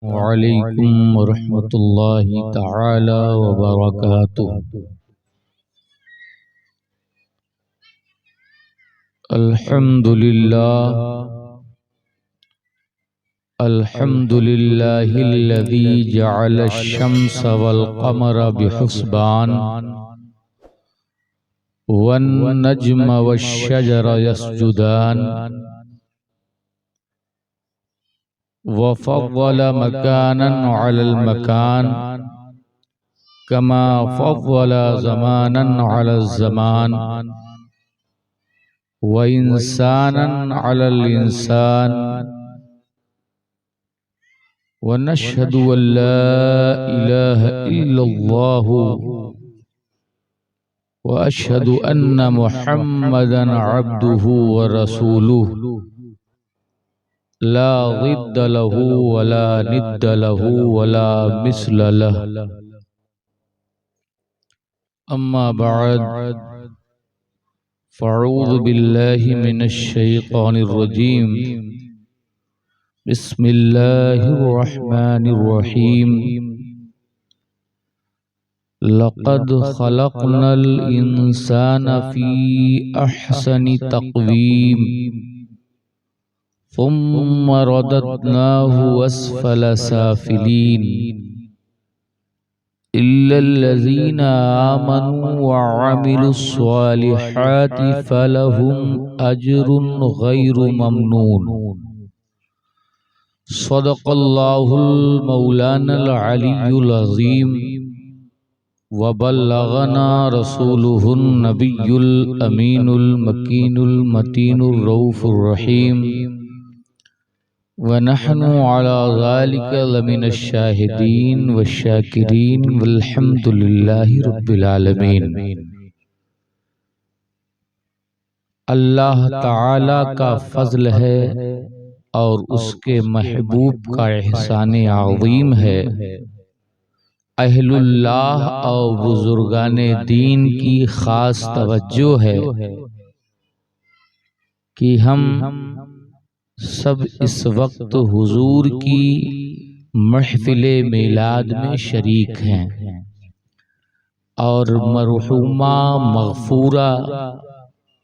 وعلیکم ورحمۃ اللہ تعالی وبرکاتہ۔ الحمد للہ الذی جعل الشمس والقمر بحسبان والنجم والشجر يسجدان وفضل مكانا على المكان كما فضل زمانا على الزمان وإنسانا على الإنسان ونشهد أن لا إله إلا الله وأشهد أن محمدا عبده ورسوله لا ضد له ولا ند له ولا مثل له أما بعد فأعوذ بالله من الشيطان الرجيم بسم الله الرحمن الرحيم لقد خلقنا الإنسان في أحسن تقويم ثم رددناه أسفل سافلين إلا الذين آمنوا وعملوا الصالحات فلهم أجر غير ممنون صدق الله المولانا العلي العظيم وبلغنا رسوله النبي الأمين المكين المتين الرؤوف الرحيم ونحن على ذلك لمن الشاهدين والشاكرين والحمد لله رب العالمين۔ اللہ تعالی کا فضل ہے اور اس کے محبوب کا احسان عظیم ہے۔ اہل اللہ اور بزرگان دین کی خاص توجہ ہے کہ ہم سب اس وقت حضور کی محفل میلاد میں شریک ہیں اور مرحومہ مغفورہ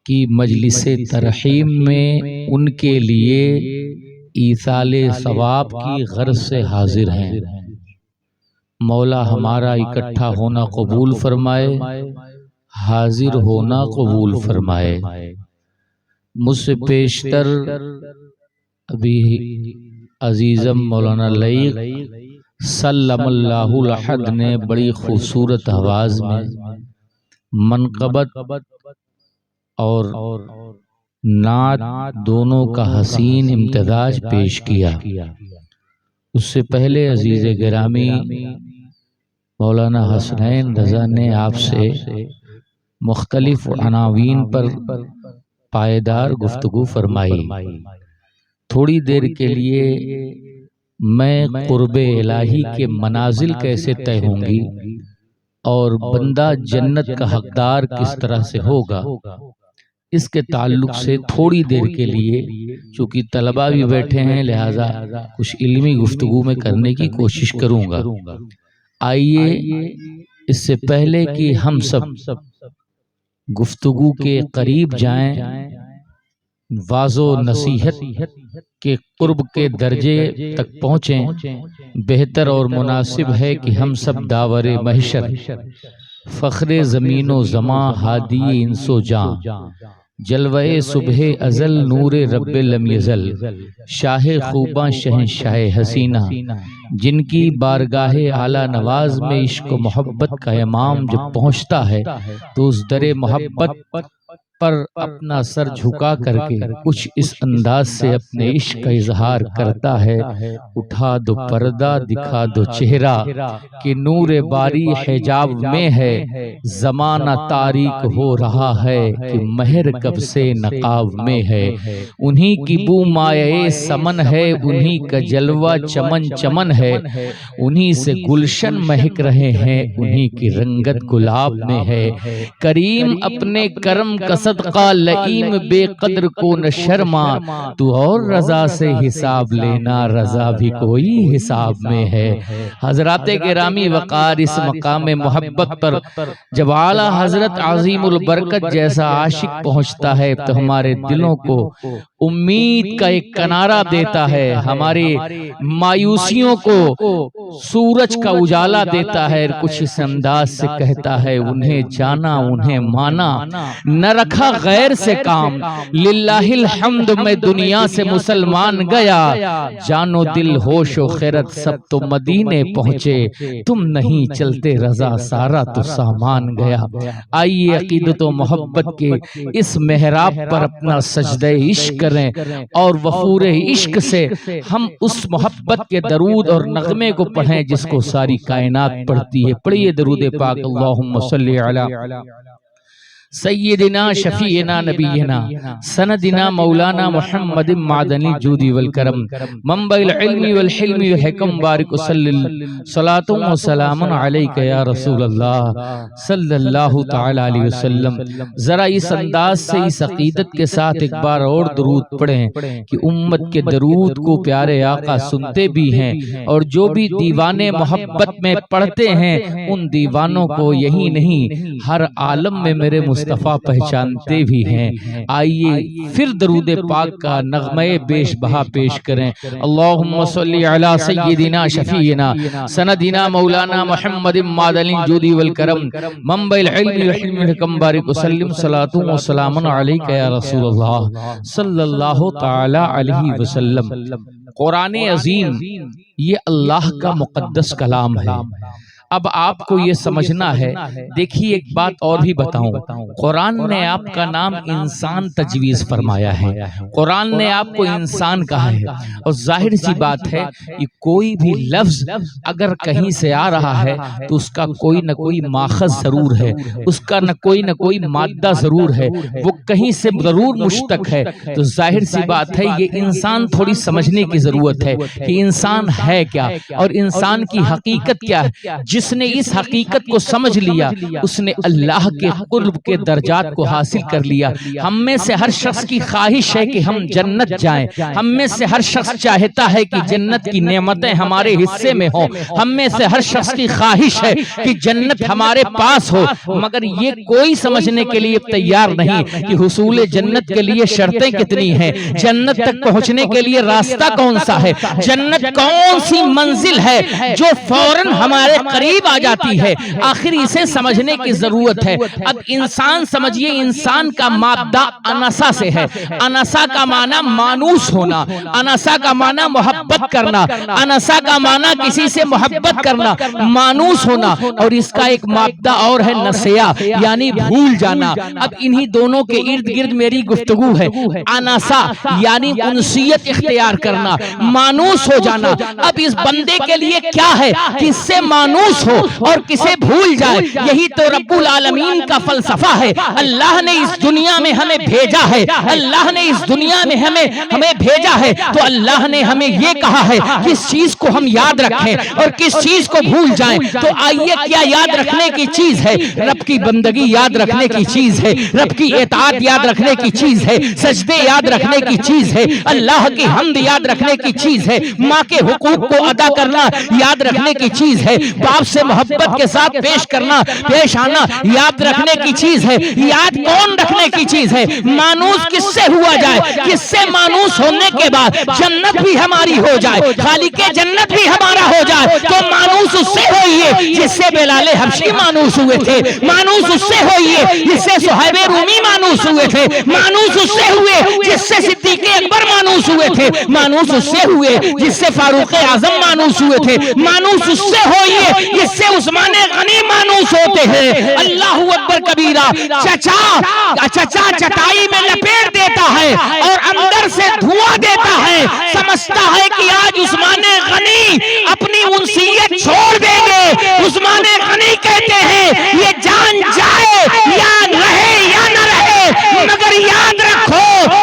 کی مجلس ترحیم میں ان کے لیے ایصال ثواب کی غرض سے حاضر ہیں۔ مولا ہمارا اکٹھا ہونا قبول فرمائے، حاضر ہونا قبول فرمائے۔ مجھ سے پیشتر ابھی عزیزم مولانا لائق سلم اللہ الحد نے بڑی خوبصورت آواز میں منقبت اور نعت دونوں کا حسین امتزاج پیش کیا۔ اس سے پہلے عزیز گرامی مولانا حسنین رضا نے آپ سے مختلف عناوین پر پائیدار گفتگو فرمائی۔ تھوڑی دیر کے لیے میں قرب الہی کے منازل کیسے طے ہوں گی اور بندہ جنت کا حقدار کس طرح سے ہوگا، اس کے تعلق سے تھوڑی دیر کے لیے، چونکہ طلباء بھی بیٹھے ہیں لہذا کچھ علمی گفتگو میں کرنے کی کوشش کروں گا۔ آئیے اس سے پہلے کہ ہم سب گفتگو کے قریب جائیں، واعظ و نصیحت کے قرب کے درجے تک پہنچیں، بہتر اور مناسب ہے کہ ہم سب داور محشر، فخر زمین و زماں، ہادی انس و جاں، جلوہ صبح ازل، نور رب لم یزل، شاہ خوباں شہنشاہ حسینہ، جن کی بارگاہ اعلیٰ نواز میں عشق و محبت کا امام جب پہنچتا ہے تو اس در محبت پر اپنا سر جھکا کر کے کچھ اس انداز سے اپنے عشق کا اظہار کرتا ہے: اٹھا دو پردہ، دکھا دو چہرہ، کہ نور باری حجاب میں ہے، زمانہ تاریک ہو رہا ہے، کہ مہر کب سے نقاب میں ہے۔ انہی کی بو مایہ سمن ہے، انہی کا جلوہ چمن چمن ہے، انہی سے گلشن مہک رہے ہیں، انہی کی رنگت گلاب میں ہے۔ کریم اپنے کرم کا صدقہ لئیم بے قدر کو نہ شرما، تو اور رضا سے حساب لینا، رضا بھی کوئی حساب میں ہے۔ حضرات گرامی وقار، اس مقام محبت پر جب اعلیٰ حضرت عظیم البرکت جیسا عاشق پہنچتا ہے تو ہمارے دلوں کو امید کا ایک کنارہ دیتا ہے، ہماری مایوسیوں کو سورج کا اجالا دیتا ہے، کچھ اس انداز سے کہتا ہے انہیں جانا انہیں مانا، نہ رکھا غیر سے کام، للہ الحمد میں دنیا سے مسلمان گیا، جانو دل ہوش و خیرت سب تو مدینے پہنچے، تم نہیں چلتے رضا سارا تو سامان گیا۔ آئیے عقیدت و محبت کے اس محراب پر اپنا سجدہ عشق کریں اور وفور عشق سے ہم اس محبت کے درود اور نغمے کو پڑھیں جس کو ساری کائنات پڑھتی ہے۔ پڑھیے درود پاک، اللہم صلی علی سیدنا شفیعنا نبینا سندنا مولانا محمد معدن الجود والکرم منبع العلم والحلم والحکم، بارک صلاۃ و سلام علیک یا رسول اللہ صلی اللہ تعالی علیہ وسلم۔ ذرا اس انداز سے اس عقیدت کے ساتھ ایک بار اور درود پڑھیں کہ امت کے درود کو پیارے آقا سنتے بھی ہیں، اور جو بھی دیوانے محبت میں پڑھتے ہیں ان دیوانوں کو یہی نہیں ہر عالم میں میرے مصطفیٰ پہچانتے بھی ہیں۔ آئیے پھر درود پاک کا نغمہ بیش بہا پیش کریں۔ اللہم صلی علی سیدنا شفیعنا سندنا مولانا محمد معدن الجود والکرم منبع العلم والحلم والحکم، بارک وسلم صلاۃ و سلام علیک یا رسول اللہ صلی اللہ تعالی علیہ وسلم۔ قرآن عظیم یہ اللہ کا مقدس کلام ہے۔ اب آپ کو یہ سمجھنا ہے، دیکھیے ایک بات اور بھی بتاؤں، قرآن نے آپ کا نام انسان تجویز فرمایا ہے، قرآن نے آپ کو انسان کہا ہے، اور ظاہر سی بات ہے کہ کوئی بھی لفظ اگر کہیں سے آ رہا ہے تو اس کا کوئی نہ کوئی ماخذ ضرور ہے، اس کا نہ کوئی مادہ ضرور ہے، وہ کہیں سے ضرور مشتق ہے، تو ظاہر سی بات ہے یہ انسان تھوڑی سمجھنے کی ضرورت ہے کہ انسان ہے کیا اور انسان کی حقیقت کیا ہے۔ جس نے اس حقیقت کو سمجھ لیا اس نے اللہ کے قرب کے درجات کو حاصل کر لیا۔ ہم میں سے ہر شخص کی خواہش ہے کہ ہم جنت جائیں، ہم میں سے ہر شخص چاہتا ہے کہ جنت کی نعمتیں ہمارے حصے میں ہوں، ہم میں سے ہر شخص کی خواہش ہے کہ جنت ہمارے پاس ہو، مگر یہ کوئی سمجھنے کے لیے تیار نہیں کہ حصول جنت کے لیے شرطیں کتنی ہیں، جنت تک پہنچنے کے لیے راستہ کون سا ہے، جنت کون سی منزل ہے جو فوراً ہمارے قریب آ جاتی ہے۔ آخر اسے سمجھنے کی ضرورت ہے۔ اب انسان سمجھیے، انسان کا مادہ انسا سے ہے، انسا کا معنی مانوس ہونا، انسا کا معنی محبت کرنا، انسا کا معنی کسی سے محبت کرنا، مانوس ہونا، اور اس کا ایک مادہ اور ہے نسیا، یعنی بھول جانا۔ اب انہی دونوں کے ارد گرد میری گفتگو ہے۔ انسا یعنی انسیت اختیار کرنا، مانوس ہو جانا۔ اب اس بندے کے لیے کیا ہے کہ اس سے مانوس ہو اور کسے بھول جائے؟ یہی تو رب العالمین کا فلسفہ ہے۔ اللہ نے اس دنیا میں ہمیں بھیجا ہے، اللہ نے اس دنیا میں ہمیں بھیجا ہے، تو اللہ نے ہمیں یہ کہا ہے کس چیز کو ہم یاد رکھیں اور کس چیز کو بھول جائیں۔ تو آئیے کیا یاد رکھنے کی چیز ہے؟ رب کی بندگی یاد رکھنے کی چیز ہے، رب کی اطاعت یاد رکھنے کی چیز ہے، سجدے یاد رکھنے کی چیز ہے، اللہ کی حمد یاد رکھنے کی چیز ہے، ماں کے حقوق کو ادا کرنا یاد رکھنے کی چیز ہے، باپ سے محبت کے ساتھ پیش آنا یاد رکھنے کی چیز ہے۔ یاد کون رکھنے کی چیز ہے؟ مانوس کس سے ہوا جائے، کس سے مانوس ہونے کے بعد جنت بھی ہماری ہو جائے، خالق جنت بھی ہمارا ہو جائے، تو مانوس اس سے ہوئیے جس سے بلال حبشی مانوس ہوئے تھے، مانوس اس سے ہوئیے جس سے صہیب رومی مانوس ہوئے تھے، مانوس اس سے ہوئے جس سے صدیق اکبر مانوس ہوئے تھے، مانوس اس سے ہوئے جس سے فاروق اعظم مانوس ہوئے تھے، مانوس اس سے ہوئیے جس سے عثمان غنی مانوس ہوتے ہیں۔ اللہ اکبر کبیرہ۔ چچا چٹائی میں لپیٹ دیتا ہے اور اندر سے دھواں دیتا ہے، سمجھتا ہے کہ آج عثمان غنی اپنی انسیت چھوڑ دیں گے۔ عثمان غنی کہتے ہیں یہ جان جائے یا رہے یا نہ رہے، مگر یاد رکھو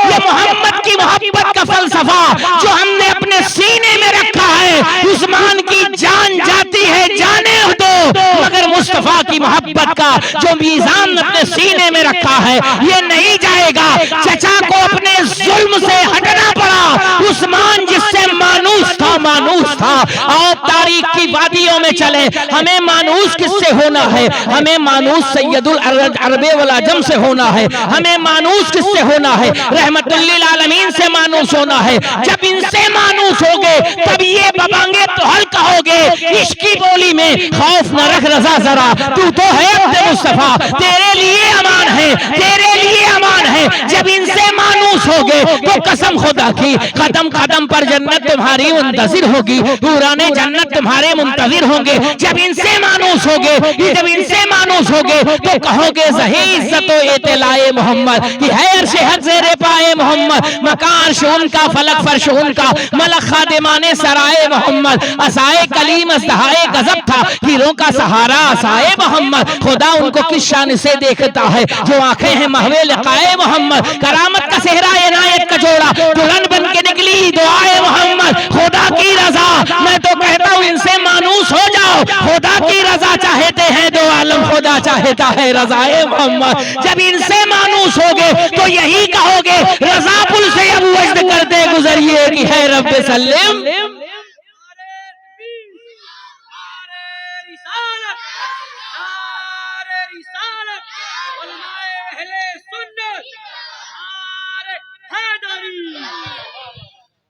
یہ محمد کی محبت کا فلسفہ جو ہم نے اپنے سینے میں رکھا ہے، عثمان کی جان جاتی ہے جانے دو، مگر مصطفیٰ کی کی محبت کا جو میزان اپنے سینے میں رکھا ہے یہ نہیں جائے گا۔ چچا کو اپنے ظلم سے ہٹنا پڑا، عثمان جس سے مانوس تھا اور تاریخ کی وادیوں میں چلے، ہمیں مانوس کس سے ہونا ہے؟ ہمیں مانوس سید العرب والعجم سے ہونا ہے، ہمیں مانوس کس سے ہونا ہے؟ رحمت للعالمین سے مانوس ہونا ہے۔ جب ان سے مانوس ہوگے تب یہ ببانگے تو حل کہوگے۔ عشق کی بولی میں خوف نہ رکھ رضا ذرا، تو ہے عبد مصطفیٰ، تیرے لیے امان ہے، تیرے لیے امان ہے۔ جب ان سے مانوس ہوگے تو قسم خدا کی قدم قدم پر جنت تمہاری منتظر ہوگی، حوران جنت تمہارے منتظر ہوں گے۔ جب ان سے مانوس ہوگے، جب ان سے مانوس ہوگے تو کہو گے زہی عزت و اطلاع محمد، کہ ہے عرش حق زیر پائے محمد، مکان شون کا فلک فرشون کا، ملک خادمان سرائے محمد، عصائے کلیم ازدہائے غضب تھا، ہیروں کا سہارا عصائے محمد۔ خدا ان کو کس شان سے دیکھتا ہے جو آنکھیں ہیں محو لقائے محمد، کرامت کا صحرا عنایت کا جوڑا، دلہن بن کے نکلی دعائے محمد۔ خدا کی رضا میں تو کہتا ہوں ان سے مانوس ہو جاؤ، خدا کی رضا چاہتے ہیں دو عالم، خدا چاہتا ہے رضائے محمد۔ جب ان سے مانوس ہوگے تو یہی کہو گے رضا پل سے اب وجد کرتے گزریے کہ ہے رب سلم۔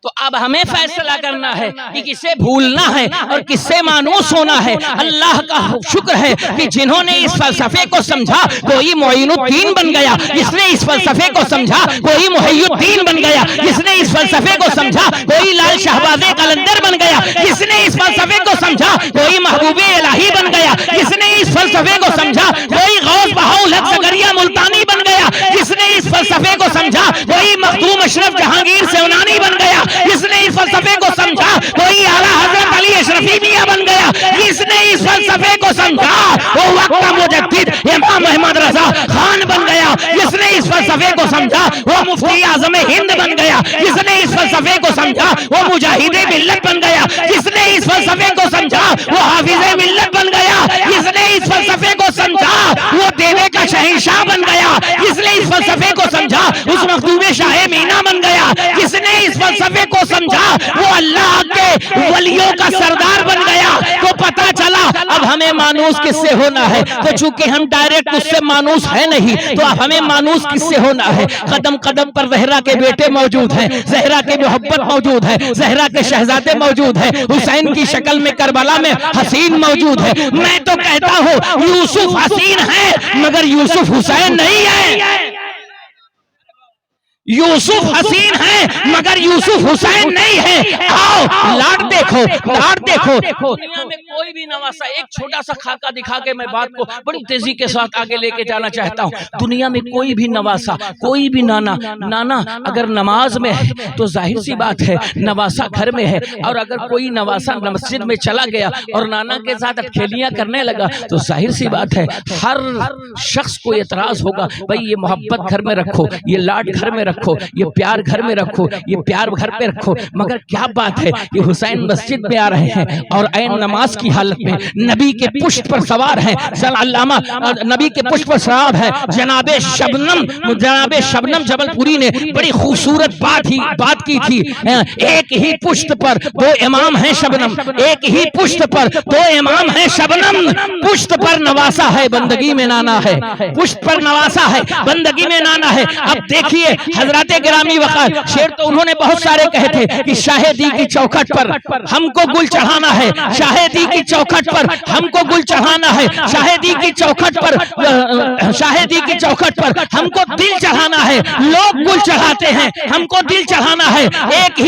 تو اب ہمیں فیصلہ کرنا ہے کہ کسے بھولنا ہے اور کس سے مانوس ہونا ہے۔ اللہ کا شکر ہے کہ جنہوں نے اس فلسفے کو سمجھا کوئی معین الدین بن گیا، جس نے اس فلسفے کو سمجھا کوئی محی الدین بن گیا، جس نے اس فلسفے کو سمجھا کوئی لال شہباز قلندر بن گیا، جس نے اس فلسفے کو سمجھا کوئی محبوب الہی بن گیا، جس نے اس فلسفے کو سمجھا کوئی غوث بہاءالحق زکریا ملتانی بن گیا، جس نے اس فلسفے کو سمجھا کوئی مخدوم اشرف جہانگیر سیونانی بن گیا، جس نے اس فلسفے کو سمجھا کوئی اعلیٰ حضرت علی اشرفی میاں بن گیا، جس نے اس فلسفے کو سمجھا وہ وقت کا مجدد امام محمد رضا خان بن گیا، جس نے اس فلسفے کو سمجھا وہ مفتی اعظم ہند بن گیا، جس نے اس فلسفے کو سمجھا وہ مجاہد ملت بن گیا، جس نے اس فلسفے کو سمجھا وہ حافظ ملت بن گیا، جس نے اس فلسفے کو سمجھا وہ دیوے کا شہنشاہ بن گیا، جس نے اس فلسفے کو سمجھا اس مخدوم شاہ مینا بن گیا، جس نے اس فلسفے کو سمجھا وہ اللہ کے ولیوں کا سردار بن گیا۔ تو پتا چلا اب ہمیں مانوس کس سے ہونا ہے۔ تو چونکہ ہم ڈائریکٹ اس سے مانوس ہے نہیں تو اب ہمیں مانوس کس سے ہونا ہے۔ قدم قدم پر زہرا کے بیٹے موجود ہیں، زہرا کے محبت موجود ہے، زہرا کے شہزادے موجود ہیں، حسین کی شکل میں کربلا میں حسین موجود ہے۔ میں تو کہتا ہوں یوسف حسین ہے مگر یوسف حسین نہیں ہے، یوسف حسین ہے مگر یوسف حسین نہیں ہے۔ آؤ لاڈ دیکھو، لاڈ دیکھو۔ دنیا میں کوئی بھی نواسا، ایک چھوٹا سا خاکہ دکھا کے میں بات کو بڑی تیزی کے ساتھ آگے لے کے جانا چاہتا ہوں۔ دنیا میں کوئی بھی نواسا، کوئی بھی نانا اگر نماز میں ہے تو ظاہر سی بات ہے نواسا گھر میں ہے، اور اگر کوئی نواسا مسجد میں چلا گیا اور نانا کے ساتھ اٹکھیلیاں کرنے لگا تو ظاہر سی بات ہے ہر شخص کو اعتراض ہوگا، بھئی یہ محبت گھر میں رکھو، یہ لاڈ گھر میں رکھو، یہ پیار گھر میں رکھو، یہ پیار گھر پہ رکھو۔ مگر کیا بات ہے کہ حسین مسجد میں آ رہے ہیں اور عین نماز کی حالت میں نبی کے پشت پر سوار ہیں، علامہ نبی کے پشت پر سوار ہے جناب شبنم جبل پوری نے بڑی خوبصورت بات کی تھی۔ ایک ہی پشت پر دو امام ہیں شبنم، ایک ہی پشت پر دو امام ہیں شبنم، پشت پر نواسا ہے بندگی میں نانا ہے، پشت پر نواسا ہے بندگی میں نانا ہے۔ اب دیکھیے حضرات گرامی وقار شیر تو انہوں نے بہت سارے کہے تھے کہ شاہدی کی چوکھٹ پر ہم کو گل چڑھانا ہے، شاہدی کی چوکھٹ پر ہم کو گل چڑھانا ہے، شاہدی کی چوکھٹ پر شاہدی کی چوکھٹ پر ہم کو دل چڑھانا ہے، لوگ گل چڑھاتے ہیں ہم کو دل چڑھانا ہے۔ ایک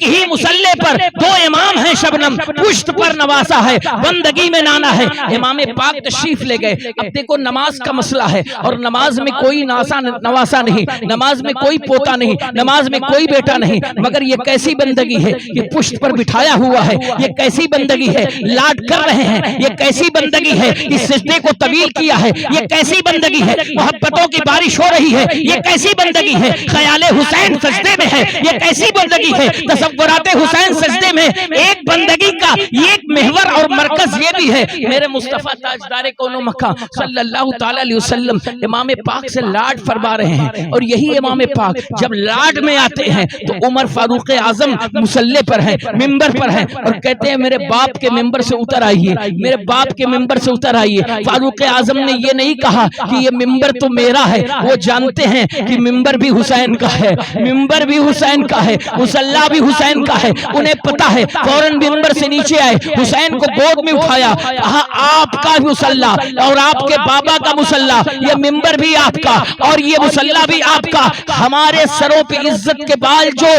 ہی مسلح پر دو امام ہیں شبنم، پشت پر نواسا ہے بندگی میں نانا ہے۔ امام پاک تشریف لے گئے۔ اب دیکھو نماز کا مسئلہ ہے اور نماز میں کوئی نواسا نہیں، نماز میں کوئی پوتا نہیں، نماز میں کوئی بیٹا نہیں، مگر یہ کیسی بندگی ہے، یہ پشت پر بٹھایا ہوا ہے، یہ کیسی بندگی ہے، لاڈ کر رہے ہیں، یہ کیسی بندگی ہے، اس سجدے کو طویل کیا ہے، یہ کیسی بندگی ہے، محبتوں کی بارش ہو رہی ہے، یہ کیسی بندگی ہے، خیال حسین سجدے میں ہے، یہ کیسی بندگی ہے، تصورات حسین سجدے میں، ایک بندگی کا ایک محور اور مرکز یہ بھی ہے۔ میرے مصطفیٰ تاجدار کون و مکان صلی اللہ تعالی علیہ وسلم امام پاک سے لاڈ فرما رہے ہیں، اور یہی امام پاک جب لاڈ میں آتے ہیں تو عمر فاروق اعظم مصلی پر ہیں، ممبر پر ہیں، اور کہتے ہیں میرے باپ کے ممبر سے اتر آئیے، میرے باپ کے ممبر سے اتر آئیے۔ فاروق اعظم نے یہ نہیں کہا کہ یہ ممبر تو میرا ہے، وہ جانتے ہیں کہ ممبر بھی حسین کا ہے، ممبر بھی حسین کا ہے، مصلی بھی حسین کا ہے، انہیں پتا ہے، فوراً ممبر سے نیچے آئے، حسین کو گود میں اٹھایا، کہا آپ کا مصلی اور آپ کے بابا کا مصلی، یہ ممبر بھی آپ کا اور یہ مصلی بھی آپ کا، ہمارے سروں پہ عزت کے بال جو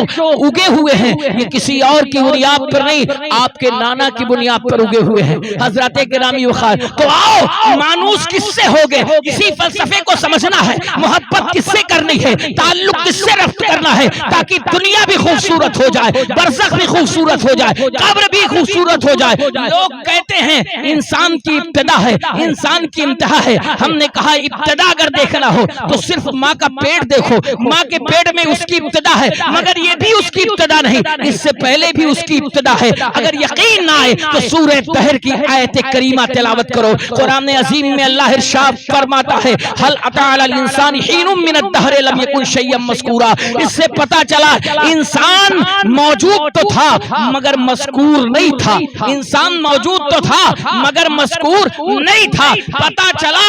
اگے ہوئے ہیں یہ کسی اور کی بنیاد پر نہیں، آپ کے نانا کی بنیاد پر اگے ہوئے ہیں۔ حضرات گرامی وقار، تو آؤ مانوس کس سے ہوگے، اسی فلسفے کو سمجھنا ہے، محبت کس سے کرنی ہے، تعلق کس سے رفت کرنا ہے، تاکہ دنیا بھی خوبصورت ہو جائے، برزخ بھی خوبصورت ہو جائے، قبر بھی خوبصورت ہو جائے۔ لوگ کہتے ہیں انسان کی ابتدا ہے، انسان کی انتہا ہے، ہم نے کہا ابتدا اگر دیکھنا ہو تو صرف ماں کا پیٹ دیکھو، ماں کے پیٹ میں اس کی ابتدا ہے، مگر یہ بھی اس کی ابتدا نہیں، اس سے پہلے بھی اس کی ابتدا ہے۔ اگر یقین نہ آئے تو سورہ طہر کی آیت کریمہ تلاوت کرو، قرآن عظیم میں اللہ ارشاد فرماتا ہے هل اتى على الانسان حين من الدهر لم يكن شيئا مذکورا، اس سے پتا چلا انسان موجود تو تھا مگر مذکور نہیں تھا، انسان موجود تو تھا مگر مذکور نہیں تھا، پتا چلا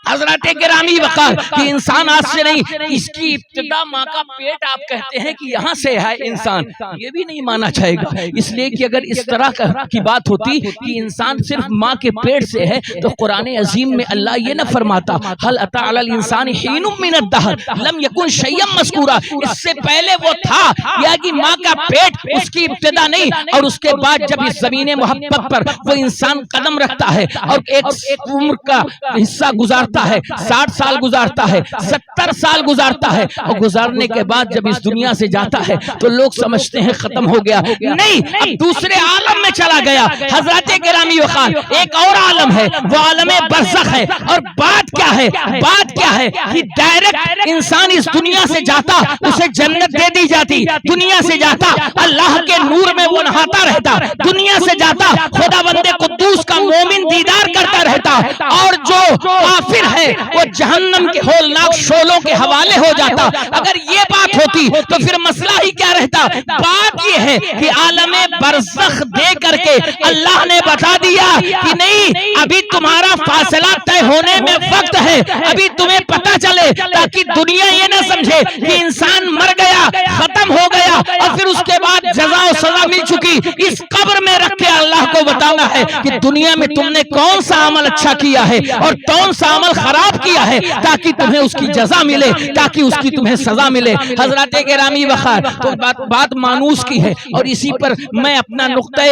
حضرات گرامی وقار کہ انسان آج سے نہیں، اس کی ابتدا ماں کا پیٹ آپ کہتے ہیں کہ یہاں سے ہے انسان، یہ بھی نہیں مانا جائے گا، اس لیے کہ اگر اس طرح کی بات ہوتی کہ انسان صرف ماں کے پیٹ سے ہے تو قرآن عظیم میں اللہ یہ نہ فرماتا هل اتى على الانسان حين من الدهر لم يكن شيئا مذکورا، اس سے پہلے وہ تھا، یا کہ ماں کا پیٹ اس کی ابتدا نہیں، اور اس کے بعد جب اس زمین محبت پر وہ انسان قدم رکھتا ہے اور ایک عمر کا حصہ گزارتا ہے، 60 سال گزارتا ہے، 70 سال گزارتا ہے، اور گزارنے کے بعد جب اس دنیا سے جاتا ہے تو لوگ سمجھتے ہیں ختم ہو گیا، نہیں، اب دوسرے عالم میں چلا گیا۔ حضرات گرامی وقار، ایک اور عالم ہے، وہ عالم برزخ ہے، اور بات کیا ہے، بات کیا ہے کہ ڈائریکٹ انسان اس دنیا سے جاتا اسے جنت دے دی جاتی، دنیا سے جاتا اللہ کے نور میں وہ نہاتا رہتا، دنیا سے جاتا خدا بندے قدوس کا مومن دیدار کرتا رہتا، اور جو کافر ہے وہ جہنم کے ہولناک شعلوں کے حوالے ہو جاتا۔ اگر یہ بات ہوتی تو پھر مسئلہ ہی کیا رہتا؟ بات یہ ہے کہ عالم برزخ دے کر کے اللہ نے بتا دیا کہ نہیں، ابھی تمہارا فاصلہ طے ہونے میں وقت ہے، ابھی تمہیں پتا چلے، تاکہ دنیا یہ نہ سمجھے کہ انسان مر گیا، ختم ہو گیا، اور پھر اس کے بعد جزا و سزا مل چکی۔ اس قبر میں رکھ کے اللہ کو بتانا ہے کہ دنیا میں تم نے کون سا عمل اچھا کیا ہے اور کون سا عمل خراب کیا ہے، تاکہ تمہیں اس کی جزا ملے، تاکہ اس کی تمہیں سزا ملے۔ حضرات گرامی وقار، تو بات مانوس کی ہے، اور اسی پر میں اپنا نقطہ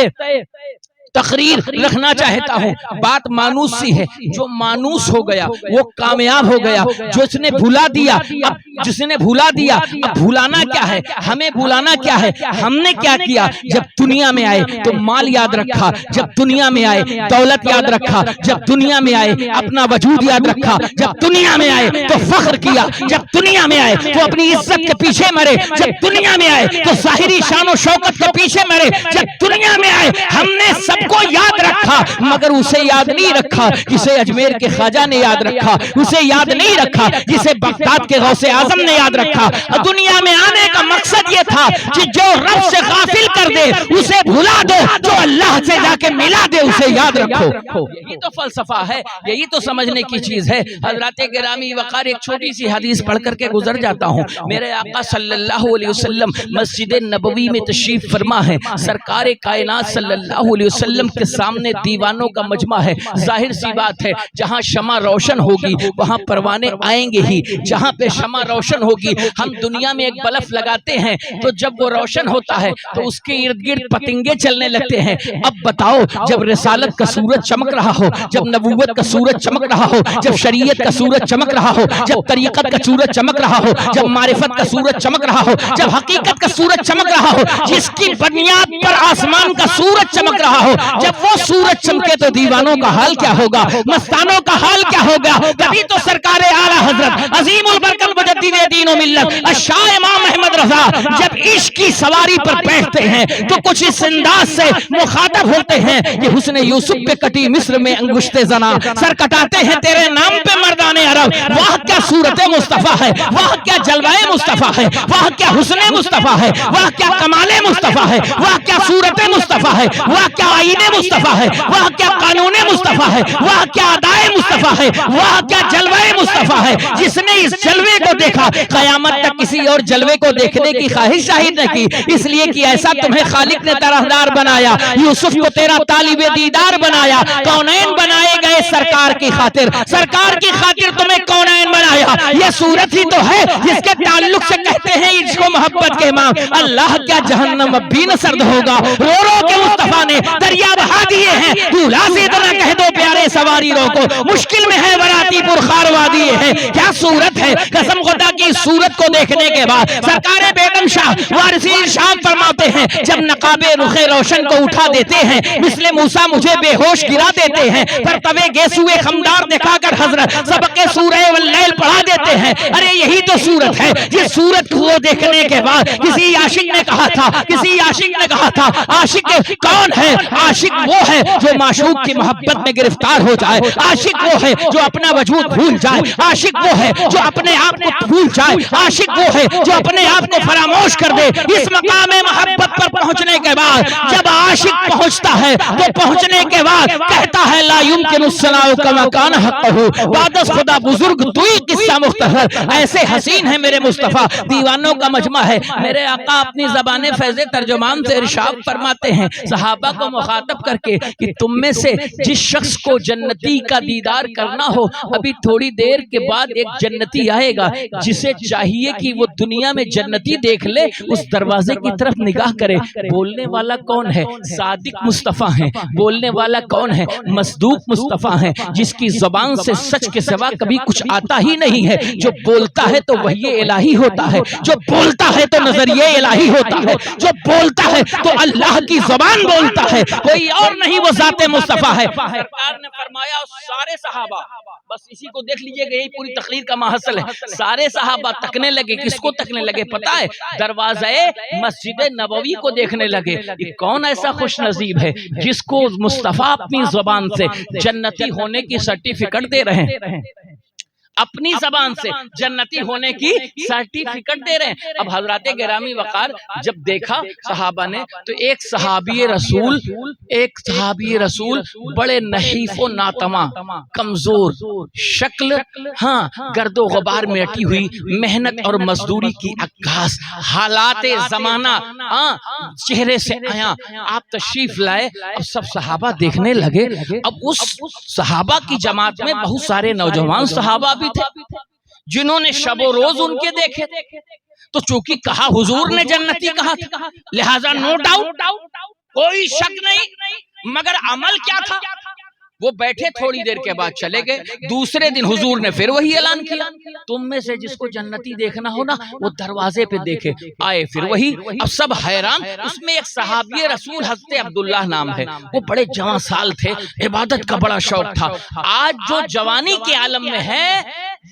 تقریر رکھنا چاہتا ہوں۔ بات مانوس سی ہے، جو مانوس ہو گیا وہ کامیاب ہو گیا، جو اس نے بھلا دیا، اب جس نے بھلا دیا، اب بھلانا کیا ہے، ہمیں بھلانا کیا ہے، ہم نے کیا کیا؟ جب دنیا میں آئے تو مال یاد رکھا، جب دنیا میں آئے دولت یاد رکھا، جب دنیا میں آئے اپنا وجود یاد رکھا، جب دنیا میں آئے تو فخر کیا، جب دنیا میں آئے تو اپنی عزت کے پیچھے مرے، جب دنیا میں آئے تو ظاہری شان و شوکت کے پیچھے مرے، جب دنیا میں آئے ہم نے سب کو یاد رکھا، مگر اسے یاد نہیں رکھا جسے اجمیر کے خواجہ نے یاد رکھا، اسے یاد نہیں رکھا جسے بغداد کے غوث اعظم نے یاد رکھا۔ دنیا میں آنے کا مقصد یہ تھا کہ جو رب سے غافل کر دے اسے بھلا دو، جو اللہ سے جا کے ملا دے اسے یاد رکھو۔ یہی تو فلسفہ ہے، یہی تو سمجھنے کی چیز ہے۔ حضرات گرامی وقار، ایک چھوٹی سی حدیث پڑھ کر کے گزر جاتا ہوں۔ میرے آقا صلی اللہ علیہ وسلم مسجد نبوی میں تشریف فرما ہے، سرکار کائنات صلی اللہ علیہ وسلم وسلم کے سامنے دیوانوں کا مجمع ہے. ظاہر سی بات ہے جہاں شمع روشن ہوگی وہاں پروانے آئیں گے ہی. جہاں پہ شمع روشن ہوگی, ہم دنیا میں ایک بلب لگاتے ہیں تو جب وہ روشن ہوتا ہے تو اس کے ارد گرد پتنگے چلنے لگتے ہیں. اب بتاؤ, جب رسالت کا سورج چمک رہا ہو, جب نبوت کا سورج چمک رہا ہو, جب شریعت کا سورج چمک رہا ہو, جب طریقت کا سورج چمک رہا ہو, جب معرفت کا سورج چمک رہا ہو, جب حقیقت کا سورج چمک رہا ہو, جس کی بنیاد پر آسمان کا سورج چمک رہا ہو, جب وہ سورج چمکے تو دیوانوں کا حال کیا ہوگا, مستانوں کا حال کیا ہوگا. تبھی تو سرکار اعلیٰ حضرت عظیم البرکت مجدد دین و ملت شاہ امام احمد رضا جب عشق کی سواری پر بیٹھتے ہیں تو کچھ اس انداز سے مخاطب ہوتے ہیں کہ حسن یوسف پہ کٹی مصر میں انگشت زنا, سر کٹاتے ہیں تیرے نام پہ مردان عرب. واہ کیا صورت مصطفیٰ ہے, واہ کیا جلوہ مصطفیٰ ہے, واہ کیا حسن مصطفیٰ ہے, واہ کیا کمال مصطفیٰ ہے, واہ کیا صورت مصطفیٰ ہے, واہ کیا آئین مصطفیٰ ہے, واہ کیا قانون مصطفیٰ ہے, واہ کیا ادائے مصطفیٰ ہے, واہ کیا جلوہ مصطفیٰ ہے. جس نے اس جلوے کو دیکھا قیامت تک کسی اور جلوے کو دیکھنے کی خواہش ظاہر نہ کی, اس لیے کہ ایسا تمہیں خالق نے طرحدار بنایا, یوسف کو تیرا طالب دیدار بنایا. کونین بنائے گئے سرکار کی خاطر, سرکار کی خاطر تمہیں کونین بنایا. یہ صورت ہی تو ہے جس کے تعلق سے کہتے ہیں عشق و محبت کے امام. اللہ کیا جہنم اب بھی نہ سرد ہوگا, رو رو کے مصطفیٰ نے دریا بہا دیے ہیں. دولا سے اتنا کہہ دو پیارے سواری رو کو, مشکل میں ہے براتی پرخار وادی ہے. کیا صورت ہے, قسم خدا کی صورت کو دیکھنے کے بعد سرکار بیگم شاہ وارثی ارشاد فرماتے ہیں جب نقاب رخ روشن کو اٹھا دیتے ہیں مثل موسیٰ مجھے بے ہوش گرا دیتے ہیں, پرتوے گیسوئے خمدار دکھا کر حضرت سبق سورہ واللیل پڑھا دیتے ہیں. ارے یہی تو صورت ہے جس صورت کو دیکھنے کے بعد کسی عاشق نے کہا تھا, کسی عاشق نے کہا تھا عاشق کون ہے, عاشق وہ ہے جو معشوق کی محبت میں گرفتار ہو جائے, عاشق وہ ہے جو اپنا وجود بھول جائے, عاشق وہ ہے جو اپنے آپ کو بھول جائے, عاشق وہ ہے جو اپنے آپ کو فراموش کر دے. اس مقام محبت پر پہنچنے کے بعد جب عاشق پہنچتا ہے تو پہنچنے کے بعد کہتا ہے لا یمکن الثناء کما کان حقہ, بعد از خدا بزرگ توئی قصہ مختصر. ایسے حسین ہے میرے مصطفیٰ, دیوانوں کا مجمع ہے. میرے آقا اپنی زبان فیض ترجمان سے ارشاد فرماتے ہیں صحابہ کو مخاطب کر کے کہ تم میں سے جس شخص کو جنتی کا دیدار کرنا ہو, ابھی تھوڑی دیر کے بعد ایک جنتی آئے گا جسے چاہیے کہ وہ دنیا میں جنتی دیکھ لے, اس دروازے کی طرف نگاہ کرے. بولنے والا کون ہے, صادق مصطفیٰ ہیں. بولنے والا کون ہے, مصدوق مصطفیٰ ہیں, جس کی زبان سے سچ کے سوا کبھی کچھ آتا ہی نہیں ہے. جو بولتا ہے تو وحی الہی ہوتا ہے, جو بولتا ہے تو نظریہ الہی ہوتا ہے, جو بولتا ہے تو اللہ کی زبان بولتا ہے, کوئی اور نہیں, وہ ذات مصطفیٰ ہے. سرکار نے فرمایا سارے صحابہ, بس اسی کو دیکھ لیجئے گا, یہی پوری تقریر کا محصل ہے. سارے صحابہ تکنے لگے, کس کو تکنے لگے پتہ ہے, دروازے مسجد نبوی کو دیکھنے لگے. یہ کون ایسا خوش نصیب ہے جس کو مصطفیٰ اپنی زبان سے جنتی ہونے کی سرٹیفکیٹ دے رہے ہیں, اپنی زبان سے جنتی ہونے کی سرٹیفکیٹ دے رہے ہیں. اب حضرات گرامی وقار جب دیکھا صحابہ نے تو ایک صحابی رسول بڑے نحیف و ناتما, کمزور شکل, ہاں گرد و غبار میں اٹی ہوئی, محنت اور مزدوری کی عکاس, حالات زمانہ چہرے سے آیا. آپ تشریف لائے, اب سب صحابہ دیکھنے لگے. اب اس صحابہ کی جماعت میں بہت سارے نوجوان صحابہ بھی تھے جنہوں نے شب و روز ان کے دیکھے. تو چونکہ کہا حضور نے جنتی کہا تھا, لہذا نو ڈاؤٹ, کوئی شک نہیں, مگر عمل کیا تھا, وہ بیٹھے تھوڑی دیر کے بعد چلے گئے. دوسرے دن حضور نے پھر وہی اعلان کیا, تم میں سے جس کو جنتی دیکھنا ہو نا وہ دروازے پہ دیکھے. آئے پھر وہی. اب سب حیران. اس میں ایک صحابی رسول حضرت عبداللہ نام ہے, وہ بڑے جوان سال تھے, عبادت کا بڑا شوق تھا. آج جو جوانی کے عالم میں ہے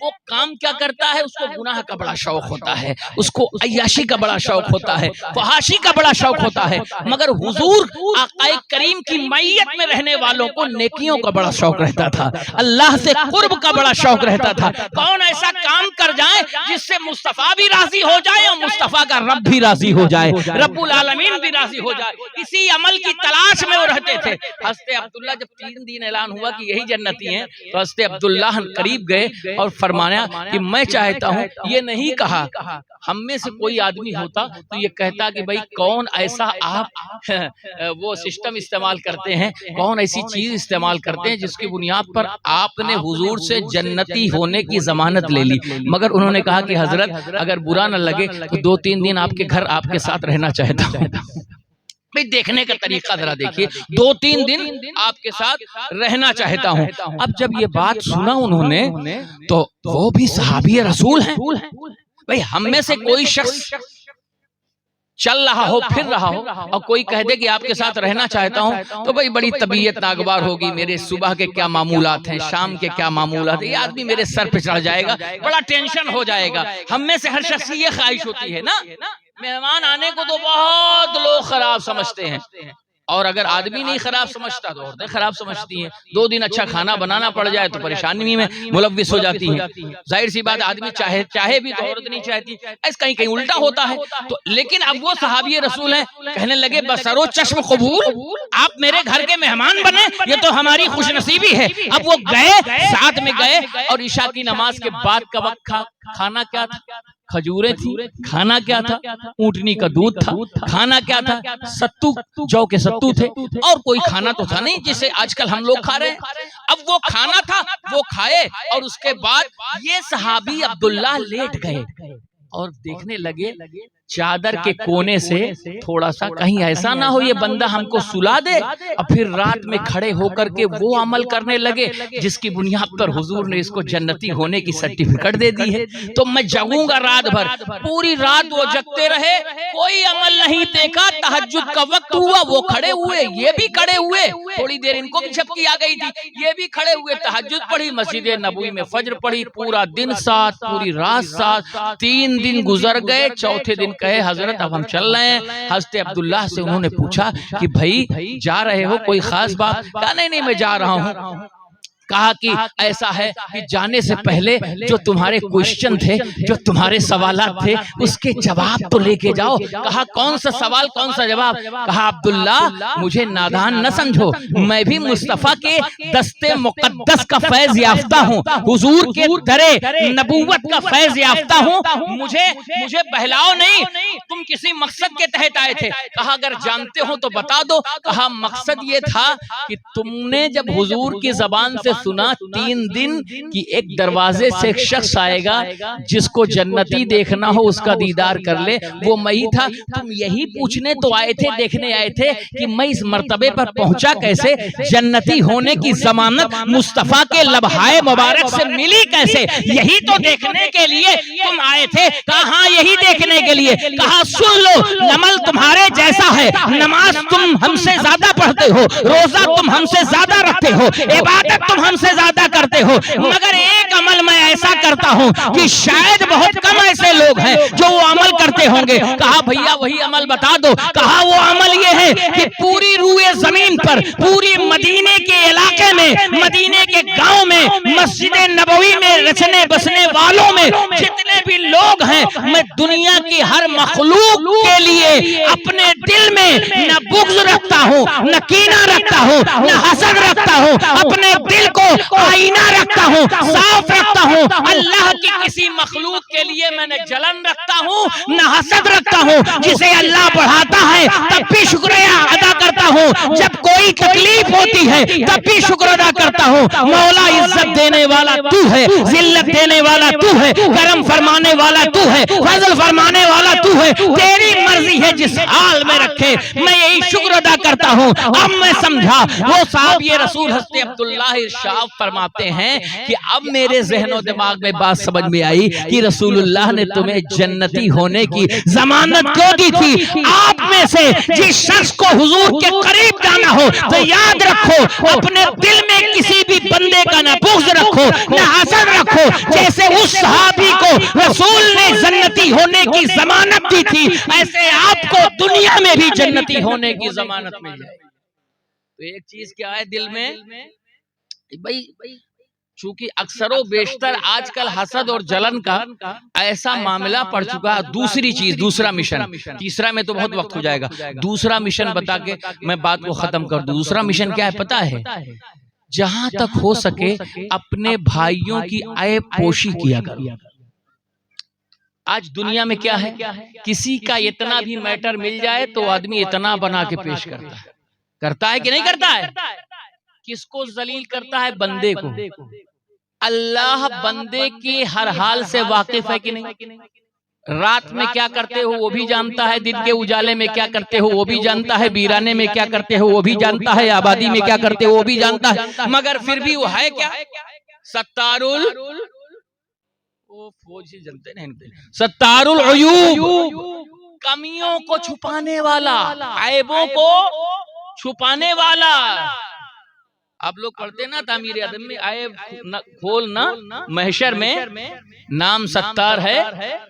وہ کام کیا کرتا ہے, اس کو گناہ کا بڑا شوق ہوتا ہے, اس کو عیاشی کا بڑا شوق ہوتا ہے, فحاشی کا بڑا شوق ہوتا ہے. مگر حضور آقا کریم کی معیت میں رہنے والوں کو نیکیوں کا بڑا شوق رہتا تھا, اللہ سے قرب کا بڑا شوق رہتا تھا. کون ایسا کام کر جائے جس سے مصطفیٰ بھی راضی ہو جائے اور مصطفیٰ کا رب بھی راضی ہو جائے, رب العالمین بھی راضی ہو جائے. اسی عمل کی تلاش میں وہ رہتے تھے. حضرت عبداللہ جب 3 دن اعلان ہوا کہ یہی جنتی ہیں تو حضرت عبداللہ قریب گئے اور فرمایا کہ میں چاہتا ہوں، یہ نہیں کہا ہم میں سے کوئی آدمی ہوتا تو یہ کہتا کہ بھائی کون ایسا آپ وہ سسٹم استعمال کرتے ہیں، کون ایسی چیز استعمال کرتے ہیں جس کی بنیاد پر آپ نے حضور سے جنتی ہونے کی ضمانت لے لی. مگر انہوں نے کہا کہ حضرت اگر برا نہ لگے تو 2-3 دن آپ کے گھر آپ کے ساتھ رہنا چاہتا ہوں. دیکھنے کا طریقہ ذرا دیکھیے، 2-3 دن آپ کے ساتھ رہنا چاہتا ہوں. اب جب یہ بات سنا انہوں نے تو وہ بھی صحابی رسول ہیں. بھئی ہم میں سے کوئی شخص چل رہا ہو، پھر رہا ہو، اور کوئی کہہ دے کہ آپ کے ساتھ رہنا چاہتا ہوں تو بھئی بڑی طبیعت ناگوار ہوگی. میرے صبح کے کیا معمولات ہیں، شام کے کیا معمولات ہیں، یہ آدمی میرے سر پہ چڑھ جائے گا، بڑا ٹینشن ہو جائے گا. ہم میں سے ہر شخص کی یہ خواہش ہوتی ہے نا. مہمان آنے کو تو بہت لوگ خراب سمجھتے ہیں، اور اگر آدمی نہیں خراب سمجھتا تو عورتیں خراب سمجھتی ہیں. 2 دن اچھا کھانا بنانا پڑ جائے تو پریشانی میں ملوث ہو جاتی ہے. ظاہر سی بات آدمی چاہے بھی تو عورت نہیں چاہتی. ایسا کہیں الٹا ہوتا ہے. تو لیکن اب وہ صحابی رسول ہیں، کہنے لگے بسر و چشم قبول، آپ میرے گھر کے مہمان بنے، یہ تو ہماری خوش نصیبی ہے. اب وہ گئے، ساتھ میں گئے، اور عشاء کی نماز کے بعد کا وقت کھانا کیا تھا؟ کھجوریں تھی. کھانا کیا تھا؟ اونٹنی کا دودھ تھا. کھانا کیا تھا؟ ستو، جو کے ستو تھے. اور کوئی کھانا تو تھا نہیں جسے آج کل ہم لوگ کھا رہے ہیں. اب وہ کھانا تھا، وہ کھائے، اور اس کے بعد یہ صحابی عبداللہ لیٹ گئے اور دیکھنے لگے چادر کے کونے سے تھوڑا سا کہیں ایسا نہ ہو یہ بندہ ہم کو سلا دے، اور پھر رات میں کھڑے ہو کر کے وہ عمل کرنے لگے جس کی بنیاد پر حضور نے اس کو جنتی ہونے کی سرٹیفکیٹ دے دی ہے. تو میں جگوں گا رات بھر. پوری رات وہ جگتے رہے، کوئی عمل نہیں دیکھا. تہجد کا وقت ہوا، وہ کھڑے ہوئے، یہ بھی کھڑے ہوئے. تھوڑی دیر ان کو بھی جھپکی آ گئی تھی، یہ بھی کھڑے ہوئے. تہجد پڑھی، مسجد نبوی میں فجر پڑھی. پورا دن ساتھ، پوری رات ساتھ. 3 دن گزر گئے. چوتھے دن کہے حضرت اب ہم چل رہے ہیں. حضرت عبداللہ سے انہوں نے پوچھا کہ بھائی جا رہے ہو، کوئی خاص بات؟ کہا نہیں میں جا رہا ہوں. کہا کہ ایسا ہے کہ جانے سے پہلے جو تمہارے کوشچن تھے، جو تمہارے سوالات تھے، اس کے جواب تو لے کے جاؤ. کہا کون سا سوال، کون سا جواب؟ کہا عبداللہ مجھے نادان نہ سمجھو، میں بھی مصطفیٰ کے دستے مقدس کا فیض یافتہ ہوں، حضور کے درے نبوت کا فیض یافتہ ہوں. مجھے بہلاؤ نہیں، تم کسی مقصد کے تحت آئے تھے. کہا اگر جانتے ہو تو بتا دو. کہا مقصد یہ تھا کہ تم نے جب حضور کی زبان سے سنا 3 دن کی ایک دروازے سے ایک شخص آئے گا جس کو جنتی دیکھنا ہو اس کا دیدار کر لے، وہ میں ہی تھا. تم یہی پوچھنے تو آئے تھے، دیکھنے آئے تھے کہ میں اس مرتبے پر پہنچا کیسے، جنتی ہونے کی ضمانت مصطفیٰ کے لبہائے مبارک سے ملی کیسے، یہی تو دیکھنے کے لیے تم آئے تھے. کہا ہاں یہی دیکھنے کے لیے. کہا سن لو، عمل تمہارے جیسا ہے، نماز تم ہم سے زیادہ پڑھتے ہو، روزہ تم ہم سے زیادہ رکھتے ہو، عبادت تم ہم سے زیادہ کرتے ہو، مگر ایک عمل میں ایسا کرتا ہوں کہ شاید بہت کم ایسے لوگ ہیں جو وہ عمل کرتے ہوں گے. کہا بھیا وہی عمل بتا دو. کہا وہ عمل یہ ہے کہ پوری روئے زمین پر، پوری مدینے کے علاقے میں، مدینے کے گاؤں میں، مسجد نبوی میں رچنے بسنے والوں میں جتنے بھی لوگ ہیں، میں دنیا کی ہر مخلوق کے لیے اپنے دل میں نہ بغض رکھتا ہوں، نہ کینہ رکھتا ہوں، نہ حسد رکھتا ہوں. اپنے دل کو آئینہ رکھتا ہوں، صاف رکھتا ہوں. اللہ کی کسی مخلوق کے لیے میں نہ جلن رکھتا ہوں، نہ حسد رکھتا ہوں. جسے اللہ بڑھاتا ہے تب بھی شکریہ ادا کرتا ہوں، جب کوئی تکلیف ہوتی ہے تب بھی شکر ادا کرتا ہوں. مولا عزت دینے والا تو ہے، ذلت دینے والا تو ہے، کرم فرمانے والا تو ہے، فضل فرمانے والا تو ہے. تیری مرضی ہے جس حال میں رکھے، میں یہی شکر ادا کرتا ہوں. اب میں سمجھا. وہ صحابی رسول حضرت عبداللہ ارشاد فرماتے ہیں کہ اب میرے ذہن و دماغ میں بات سمجھ میں آئی کہ رسول اللہ نے تمہیں جنتی ہونے کی ضمانت کیوں دی تھی. آپ میں سے جس شخص کو حضور کے قریب جانا ہو تو یاد رکھو اپنے دل میں کسی بھی بندے کا نہ بغض رکھو، نہ حسد رکھو. جیسے اس صحابی کو رسول نے جنتی ہونے کی ضمانت دی تھی، ایسے آپ کو دنیا میں بھی جنتی ہونے کی ضمانت مل جائے. تو ایک چیز کیا ہے دل میں بھائی، چونکہ اکثر و بیشتر آج کل حسد اور جلن کا ایسا معاملہ پڑ چکا ہے. دوسری چیز، دوسرا مشن، تیسرا میں تو بہت وقت ہو جائے گا، دوسرا مشن بتا کے میں بات کو ختم کر دوں. دوسرا مشن کیا ہے پتا ہے؟ جہاں تک ہو سکے اپنے بھائیوں کی عیب پوشی کیا کرو۔ آج دنیا میں کیا ہے، کسی کا اتنا بھی میٹر مل جائے تو آدمی اتنا بنا کے پیش کرتا ہے کہ نہیں کرتا ہے؟ کس کو ذلیل کرتا ہے؟ بندے کو۔ اللہ بندے کی ہر حال سے واقف ہے کہ نہیں؟ رات میں کیا کرتے ہو وہ بھی جانتا ہے، دن کے اجالے میں کیا کرتے ہو وہ بھی جانتا ہے، بیرانے میں کیا کرتے ہو وہ بھی جانتا ہے، آبادی میں کیا کرتے ہو وہ بھی جانتا ہے، مگر پھر بھی وہ ہے کیا؟ ستار العیوب، کمیوں کو چھپانے والا، عیبوں کو چھپانے والا۔ آپ لوگ پڑھتے ہیں نا تعمیر ادب میں، عیب کھولنا محشر میں نام ستار ہے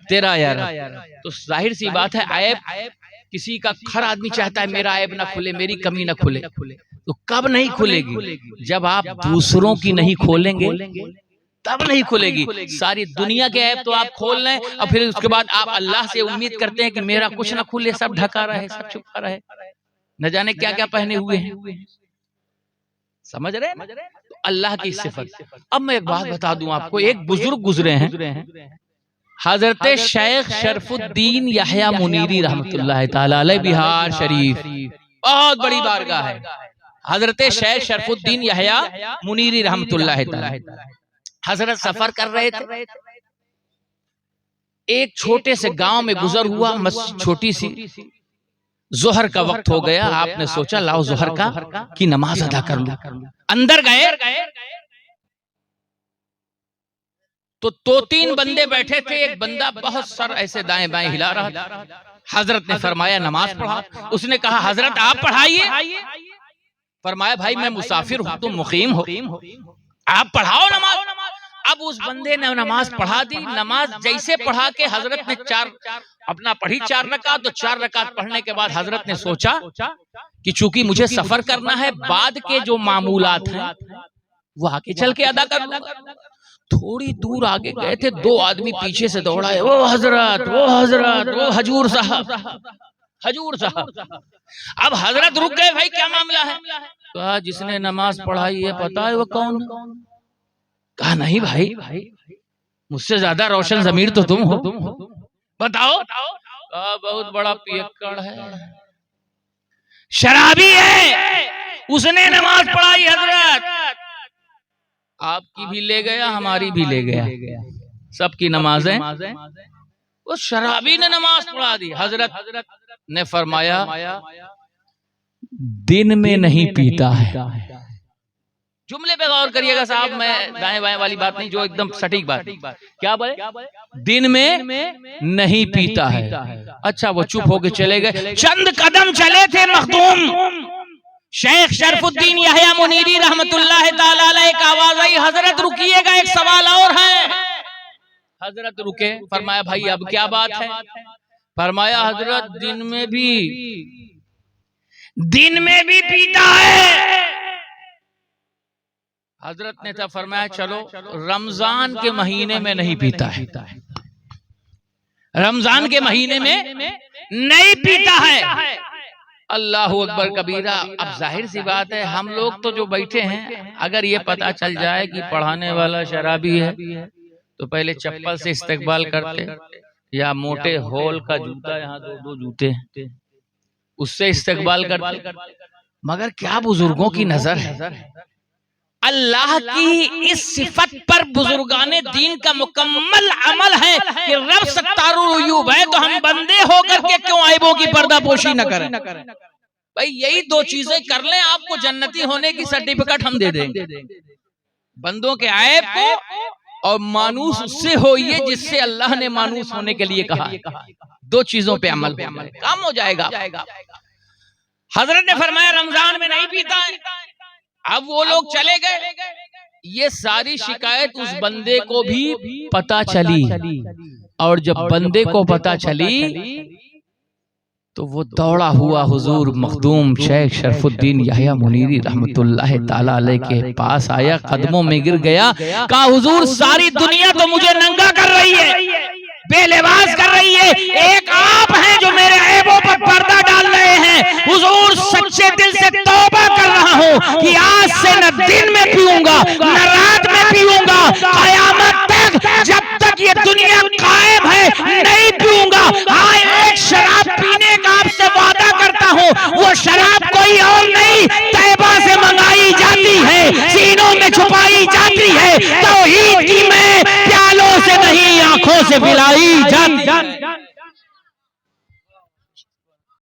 تیرا یار۔ تو ظاہر سی بات ہے عیب کسی کا، ہر آدمی چاہتا ہے میرا عیب نہ کھلے، میری کمی نہ کھلے۔ تو کب نہیں کھلے گی؟ جب آپ دوسروں کی نہیں کھولیں گے تب نہیں کھلے گی۔ ساری دنیا کے عیب تو آپ کھول لیں اور پھر اس کے بعد آپ اللہ سے امید کرتے ہیں کہ میرا کچھ نہ کھلے، سب ڈھکا رہے، سب چھپا رہے، نہ جانے کیا کیا پہنے ہوئے ہیں۔ سمجھ رہے ہیں؟ تو اللہ کی صفت۔ اب میں ایک بات بتا دوں آپ کو، ایک بزرگ گزرے ہیں حضرت شیخ شرف الدین یحییٰ منیری رحمت اللہ تعالی علیہ، بہار شریف، بہت بڑی بارگاہ ہے۔ حضرت شیخ شرف الدین یحییٰ منیری رحمت اللہ تعالی، حضرت سفر کر رہے تھے، ایک چھوٹے سے گاؤں میں گزر ہوا، چھوٹی سی، ظہر کا وقت ہو گیا، آپ نے سوچا لاؤ ظہر کی نماز ادا کر لوں۔ اندر گئے تو دو تین بندے بیٹھے تھے، ایک بندہ بہت سر ایسے دائیں بائیں ہلا رہا تھا۔ حضرت نے فرمایا نماز پڑھا۔ اس نے کہا حضرت آپ پڑھائیے۔ فرمایا بھائی میں مسافر ہوں، تم مقیم ہو، آپ پڑھاؤ نماز۔ اب اس بندے نے نماز پڑھا دی۔ نماز جیسے پڑھا کے حضرت نے اپنا پڑھی 4 رکعت، تو 4 رکعت پڑھنے کے بعد حضرت نے سوچا کہ چونکہ مجھے سفر کرنا ہے، بعد کے جو معمولات ہیں وہ آگے چل کے ادا کر لوں گا۔ تھوڑی دور آگے گئے تھے، 2 آدمی پیچھے سے دوڑائے، وہ حضرت، وہ حضرت، وہ حضور صاحب، حضور صاحب۔ اب حضرت رک گئے، بھائی کیا معاملہ ہے؟ کہا جس نے نماز پڑھائی ہے پتا ہے وہ کون؟ کہا نہیں بھائی، مجھ سے زیادہ روشن ضمیر تو تم ہو، بتاؤ۔ کہا بہت بڑا پیکڑ ہے، شرابی ہے، اس نے نماز پڑھائی حضرت، آپ کی بھی لے گیا ہماری بھی لے گیا، سب کی نمازیں، اس شرابی نے نماز پڑھا دی۔ حضرت نے فرمایا دن میں نہیں پیتا ہے۔ جملے پہ غور کریے گا صاحب، میں دائیں بائیں والی بات نہیں، جو ایک دم سٹیک بات۔ کیا بولے؟ دن میں نہیں پیتا ہے۔ اچھا وہ چپ ہو کے چلے گئے، چند قدم چلے تھے مخدوم شیخ شرف الدین یحییٰ منیری رحمت اللہ تعالی علیہ، ایک آواز آئی حضرت رکیے گا ایک سوال اور ہے۔ حضرت رکے، فرمایا بھائی اب کیا بات ہے؟ فرمایا حضرت دن میں بھی پیتا ہے۔ حضرت نے تب فرمایا چلو رمضان کے مہینے میں نہیں پیتا ہے، رمضان کے مہینے میں نہیں پیتا ہے۔ اللہ اکبر کبیرہ۔ اب ظاہر سی بات ہے ہم لوگ تو جو بیٹھے ہیں، اگر یہ پتا چل جائے کہ پڑھانے والا شرابی ہے تو پہلے چپل سے استقبال کرتے، یا موٹے ہول کا جوتا، یہاں 2 جوتے ہیں، اس سے استقبال کرتے۔ مگر کیا بزرگوں کی نظر ہے، اللہ کی اس صفت پر بزرگان دین کا مکمل عمل ہے کہ رب ستار العیوب ہے، تو ہم بندے ہو کر کے کیوں عیبوں کی پردہ پوشی نہ کریں؟ بھائی یہی 2 چیزیں کر لیں، آپ کو جنتی ہونے کی سرٹیفکیٹ ہم دے دیں گے، بندوں کے عیب کو، اور مانوس اس سے ہوئیے جس سے اللہ نے مانوس ہونے کے لیے کہا۔ 2 چیزوں پہ عمل کام ہو جائے گا۔ حضرت نے فرمایا رمضان میں نہیں پیتا ہے۔ اب وہ لوگ چلے گئے، یہ ساری شکایت اس بندے کو بھی پتا چلی، اور جب بندے کو پتا چلی تو وہ دوڑا ہوا حضور مخدوم شیخ شرف الدین یحییٰ منیری رحمت اللہ تعالی علیہ کے پاس آیا، قدموں میں گر گیا، کہا حضور ساری دنیا تو مجھے ننگا کر رہی ہے، بے لباس کر رہی ہے، ایک آپ ہیں جو میرے عیبوں پر پردہ ڈال رہے ہیں۔ حضور سچے دل سے توبہ کر رہا ہوں کہ آج سے نہ دن میں میں چھپائی جاتی ہے، توحید کی میں پیالوں سے نہیں آنکھوں سے پلائی جاتی ہے۔